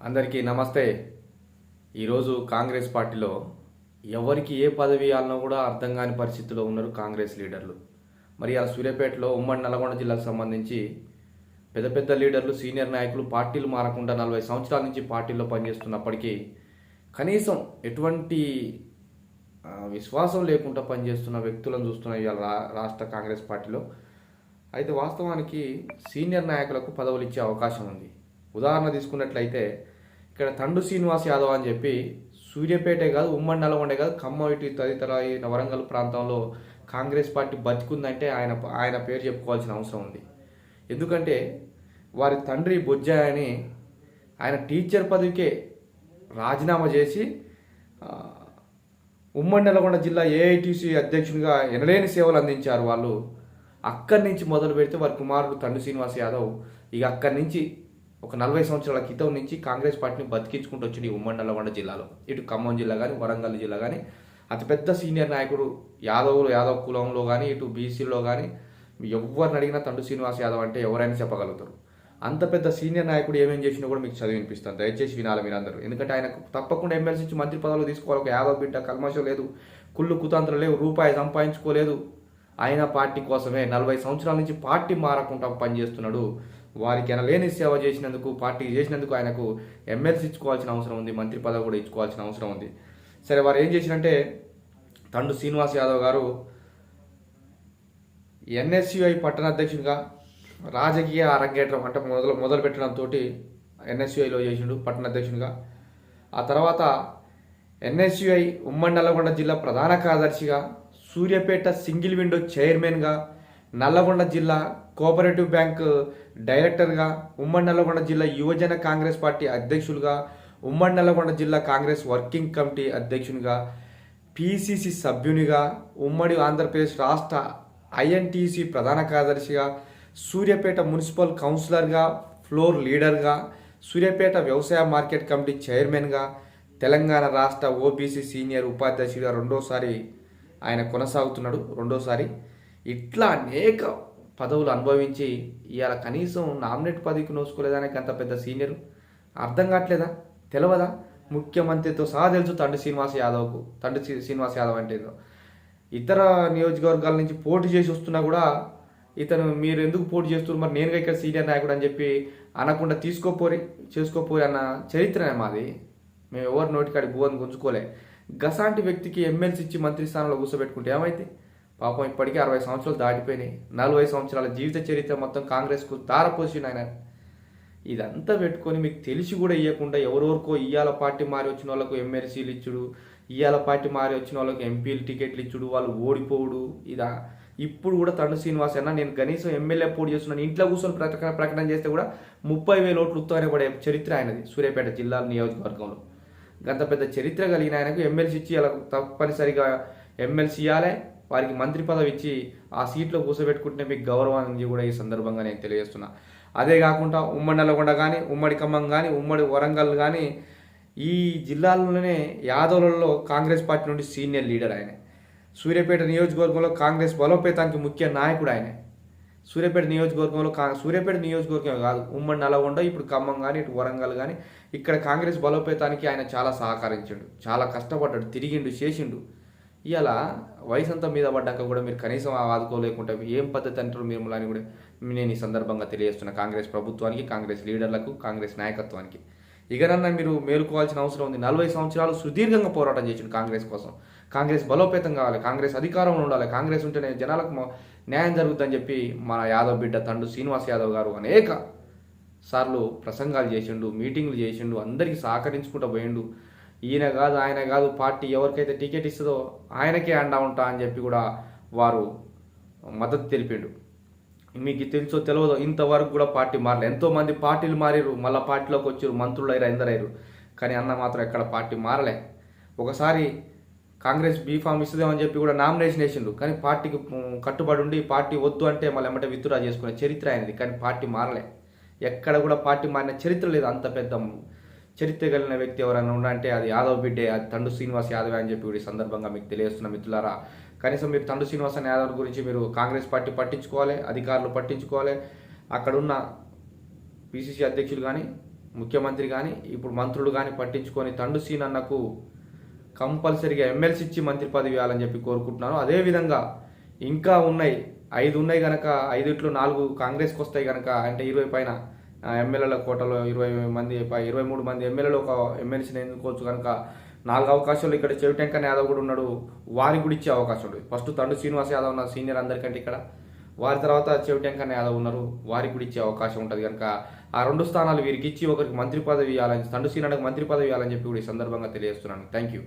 అందరికీ నమస్తే. ఈరోజు కాంగ్రెస్ పార్టీలో ఎవరికి ఏ పదవి ఇవ్వాలనో కూడా అర్థం కాని పరిస్థితిలో ఉన్నారు కాంగ్రెస్ లీడర్లు. మరి ఆ సూర్యాపేటలో ఉమ్మడి నల్గొండ జిల్లాకు సంబంధించి పెద్ద పెద్ద లీడర్లు, సీనియర్ నాయకులు పార్టీలు మారకుండా 40 సంవత్సరాల నుంచి పార్టీల్లో పనిచేస్తున్నప్పటికీ కనీసం ఎటువంటి విశ్వాసం లేకుండా పనిచేస్తున్న వ్యక్తులను చూస్తున్న ఇవాళ రాష్ట్ర కాంగ్రెస్ పార్టీలో. అయితే వాస్తవానికి సీనియర్ నాయకులకు పదవులు ఇచ్చే అవకాశం ఉంది. ఉదాహరణ తీసుకున్నట్లయితే ఇక్కడ తండు శ్రీనివాస్ యాదవ్ అని చెప్పి సూర్యాపేటే కాదు, ఉమ్మడి నల్గొండే కాదు, ఖమ్మం ఇటు తదితర వరంగల్ ప్రాంతంలో కాంగ్రెస్ పార్టీ బతికుందంటే ఆయన పేరు చెప్పుకోవాల్సిన అవసరం ఉంది. ఎందుకంటే వారి తండ్రి బొజ్జాయి అని ఆయన టీచర్ పదవికే రాజీనామా చేసి ఉమ్మడి నల్గొండ జిల్లా ఏఐటీసీ అధ్యక్షునిగా ఎనలేని సేవలు అందించారు వాళ్ళు. అక్కడి నుంచి మొదలు పెడితే వారి కుమారుడు తండు శ్రీనివాస్ యాదవ్ ఇక అక్కడి నుంచి ఒక 40 సంవత్సరాల క్రితం నుంచి కాంగ్రెస్ పార్టీని బతికించుకుంటూ వచ్చింది ఉమ్మడి నల్గొండ జిల్లాలో. ఇటు ఖమ్మం జిల్లా కానీ, వరంగల్ జిల్లా కానీ అతిపెద్ద సీనియర్ నాయకుడు యాదవ్ కులంలో కానీ, ఇటు బీసీలో కానీ ఎవరిని అడిగినా తండు శ్రీనివాస్ యాదవ్ అంటే ఎవరైనా చెప్పగలుగుతారు. అంత పెద్ద సీనియర్ నాయకుడు ఏమేం చేసినా కూడా మీకు చదివి వినిపిస్తాను, దయచేసి వినాలి మీరందరూ. ఎందుకంటే ఆయనకు తప్పకుండా ఎమ్మెల్సీ నుంచి మంత్రి పదవులు తీసుకోవాలి. ఒక యాదవ్ బిడ్డ, కల్మషం లేదు, కుళ్ళు కుతంత్రం లేవు, రూపాయి సంపాదించుకోలేదు. ఆయన పార్టీ కోసమే 40 సంవత్సరాల నుంచి పార్టీ మారకుండా పనిచేస్తున్నాడు. వారికి ఎనలేని సేవ చేసినందుకు, పార్టీ చేసినందుకు ఆయనకు ఎమ్మెల్సీ ఇచ్చుకోవాల్సిన అవసరం ఉంది, మంత్రి పదవి కూడా ఇచ్చుకోవాల్సిన అవసరం ఉంది. సరే, వారు ఏం చేసినంటే తండు శ్రీనివాస్ యాదవ్ గారు ఎన్ఎస్యుఐ పట్టణ అధ్యక్షునిగా రాజకీయ అరంగేట్రం అంటే మొదలు పెట్టడంతో ఎన్ఎస్యుఐలో చేసిండు పట్టణ అధ్యక్షునిగా. ఆ తర్వాత ఎన్ఎస్యుఐ ఉమ్మడి నల్లగొండ జిల్లా ప్రధాన కార్యదర్శిగా, సూర్యాపేట సింగిల్ విండో చైర్మన్గా, నల్లగొండ జిల్లా కోఆపరేటివ్ బ్యాంక్ డైరెక్టర్గా, ఉమ్మడి నల్లగొండ జిల్లా యువజన కాంగ్రెస్ పార్టీ అధ్యక్షులుగా, ఉమ్మడి నల్లగొండ జిల్లా కాంగ్రెస్ వర్కింగ్ కమిటీ అధ్యక్షునిగా, పిసిసి సభ్యునిగా, ఉమ్మడి ఆంధ్రప్రదేశ్ రాష్ట్ర ఐఎన్టీసీ ప్రధాన కార్యదర్శిగా, సూర్యాపేట మున్సిపల్ కౌన్సిలర్గా, ఫ్లోర్ లీడర్గా, సూర్యాపేట వ్యవసాయ మార్కెట్ కమిటీ చైర్మన్గా, తెలంగాణ రాష్ట్ర ఓబీసీ సీనియర్ ఉపాధ్యక్షుడిగా రెండోసారి ఆయన కొనసాగుతున్నాడు. ఇట్లా అనేక పదవులు అనుభవించి ఇవాళ కనీసం నామినేట్ పదవికి నోసుకోలేదానికి అంత పెద్ద సీనియర్ అర్థం కావట్లేదా, తెలియదా? ముఖ్యమంత్రితో సహా తెలుసు తండ్రి శ్రీనివాస్ యాదవ్ అంటే ఏదో. ఇతర నియోజకవర్గాల నుంచి పోటీ చేసి వస్తున్నా కూడా ఇతను మీరు ఎందుకు పోటీ చేస్తున్నారు, మరి నేనుగా ఇక్కడ సీనియర్ నాయకుడు అని చెప్పి అనకుండా చేసుకోపోరి అన్న చరిత్రనే మాది. మేము ఎవరు నోటికాడి భూవని గుంజుకోలే. గసాంటి వ్యక్తికి ఎమ్మెల్సీ ఇచ్చి మంత్రి స్థానంలో కూర్చోబెట్టుకుంటే ఏమైతే? పాపం ఇప్పటికీ 60 సంవత్సరాలు దాటిపోయినాయి. 40 సంవత్సరాల జీవిత చరిత్ర మొత్తం కాంగ్రెస్కు దారపోసిన ఆయన. ఇదంతా పెట్టుకొని మీకు తెలిసి కూడా ఇవ్వకుండా ఎవరెవరికో ఇయ్యాల పార్టీ మారి వచ్చిన వాళ్ళకు ఎమ్మెల్సీలు ఇచ్చుడు, ఇయ్యాల పార్టీ మారి వచ్చిన వాళ్ళకు ఎంపీలు టికెట్లు ఇచ్చుడు, వాళ్ళు ఓడిపోవుడు. ఇప్పుడు కూడా తండు శ్రీనివాస్ అన్న నేను కనీసం ఎమ్మెల్యే పోటీ చేస్తున్నాను, ఇంట్లో కూర్చొని ప్రకటన చేస్తే కూడా 30,000 ఓట్లు ఉత్తగానే పడే చరిత్ర ఆయనది సూర్యాపేట జిల్లా నియోజకవర్గంలో. గంత పెద్ద చరిత్ర కలిగిన ఆయనకు ఎమ్మెల్సీ ఇచ్చి అలా తప్పనిసరిగా ఎమ్మెల్సీ ఇవ్వాలి, వారికి మంత్రి పదవి ఇచ్చి ఆ సీట్లో కూర్చోబెట్టుకుంటే మీకు గౌరవాన్ని కూడా ఈ సందర్భంగా నేను తెలియజేస్తున్నా. అదే కాకుండా ఉమ్మడి నల్గొండ కానీ, ఉమ్మడి ఖమ్మం కానీ, ఉమ్మడి వరంగల్ కానీ ఈ జిల్లాల్లోనే యాదవులలో కాంగ్రెస్ పార్టీ నుండి సీనియర్ లీడర్ ఆయన. సూర్యాపేట నియోజకవర్గంలో కాంగ్రెస్ బలోపేతానికి ముఖ్య నాయకుడు ఆయన. సూర్యాపేట నియోజకవర్గం కాదు, ఉమ్మడి నల్గొండ, ఇప్పుడు ఖమ్మం కానీ, ఇటు వరంగల్ కానీ ఇక్కడ కాంగ్రెస్ బలోపేతానికి ఆయన చాలా సహకరించాడు, చాలా కష్టపడ్డాడు, తిరిగిండు, చేసిండు. ఇలా వయసు అంతా మీద పడ్డాక కూడా మీరు కనీసం ఆదుకోలేకుండా ఏం పద్ధతి అంటారు మీరు అని కూడా నేను ఈ సందర్భంగా తెలియజేస్తున్నా కాంగ్రెస్ ప్రభుత్వానికి, కాంగ్రెస్ లీడర్లకు, కాంగ్రెస్ నాయకత్వానికి. ఇకనన్నా మీరు మేలుకోవాల్సిన అవసరం ఉంది. 40 సంవత్సరాలు సుదీర్ఘంగా పోరాటం చేసిండు కాంగ్రెస్ కోసం. కాంగ్రెస్ బలోపేతం కావాలి, కాంగ్రెస్ అధికారంలో ఉండాలి, కాంగ్రెస్ ఉంటేనే జనాలకు న్యాయం జరుగుతుందని చెప్పి మన యాదవ్ బిడ్డ తండు శ్రీనివాస్ యాదవ్ గారు అనేక సార్లు ప్రసంగాలు చేసిండు, మీటింగ్లు చేసిండు, అందరికీ సహకరించుకుంటూ పోయిండు. ఈయన కాదు, ఆయన కాదు, పార్టీ ఎవరికైతే టికెట్ ఇస్తుందో ఆయనకే అండా ఉంటా అని చెప్పి కూడా వారు మద్దతు తెలిపిండు. మీకు తెలుసో తెలియదో ఇంతవరకు కూడా పార్టీ మారలే. ఎంతోమంది పార్టీలు మారిరు, మళ్ళీ పార్టీలోకి వచ్చారు, మంత్రులు అయ్యారు, ఎందరయ్యారు, కానీ అన్న మాత్రం ఎక్కడ పార్టీ మారలే. ఒకసారి కాంగ్రెస్ బీఫామ్ ఇస్తుందేమని చెప్పి కూడా నామినేషన్ వేసిండు, కానీ పార్టీకి కట్టుబడి ఉండి పార్టీ వద్దు అంటే మళ్ళీ ఎమ్మటే విత్డ్రా చేసుకునే చరిత్ర ఆయనది, కానీ పార్టీ మారలే. ఎక్కడ కూడా పార్టీ మారిన చరిత్ర లేదు. అంత పెద్ద చరిత్ర కలిగిన వ్యక్తి ఎవరైనా ఉండంటే అది యాదవ్ బిడ్డే, అది తండు శ్రీనివాస్ యాదవ్ అని చెప్పి ఈ సందర్భంగా మీకు తెలియజేస్తున్న మిత్రులారా. కనీసం మీరు తండు శ్రీనివాస్ యాదవ్ గురించి మీరు కాంగ్రెస్ పార్టీ పట్టించుకోవాలి, అధికారులు పట్టించుకోవాలి, అక్కడున్న పిసిసి అధ్యక్షులు కానీ ముఖ్యమంత్రి కానీ ఇప్పుడు మంత్రులు కానీ పట్టించుకొని తండు సీనన్నకు కంపల్సరీగా ఎమ్మెల్సీ ఇచ్చి మంత్రి పదవి ఇవ్వాలని చెప్పి కోరుకుంటున్నాను. అదేవిధంగా ఇంకా ఉన్నాయి 5 ఉన్నాయి కనుక 5 4 కాంగ్రెస్కి వస్తాయి కనుక అంటే 20 పైన ఎమ్మెల్యేల కోటలో 23 మంది ఎమ్మెల్యేలు ఒక ఎమ్మెల్సీని ఎన్నుకోవచ్చు కనుక 4 అవకాశాలు ఇక్కడ చెవిటెంకన్ యాదవ్ కూడా ఉన్నాడు, వారికి కూడా ఇచ్చే అవకాశం ఉంటుంది. ఫస్ట్ తండు శ్రీనివాస్ యాదవ్ ఉన్న సీనియర్ అందరికంటే ఇక్కడ, వారి తర్వాత చెవిటెంకన్ యాదవ్ ఉన్నారు, వారికి కూడా ఇచ్చే అవకాశం ఉంటుంది కనుక ఆ 2 స్థానాలు వీరికి ఇచ్చి ఒకరికి మంత్రి పదవి ఇవ్వాలని, తండు సీనియర్కి మంత్రి పదవి ఇవ్వాలని చెప్పి కూడా ఈ సందర్భంగా తెలియజేస్తున్నాను. Thank you.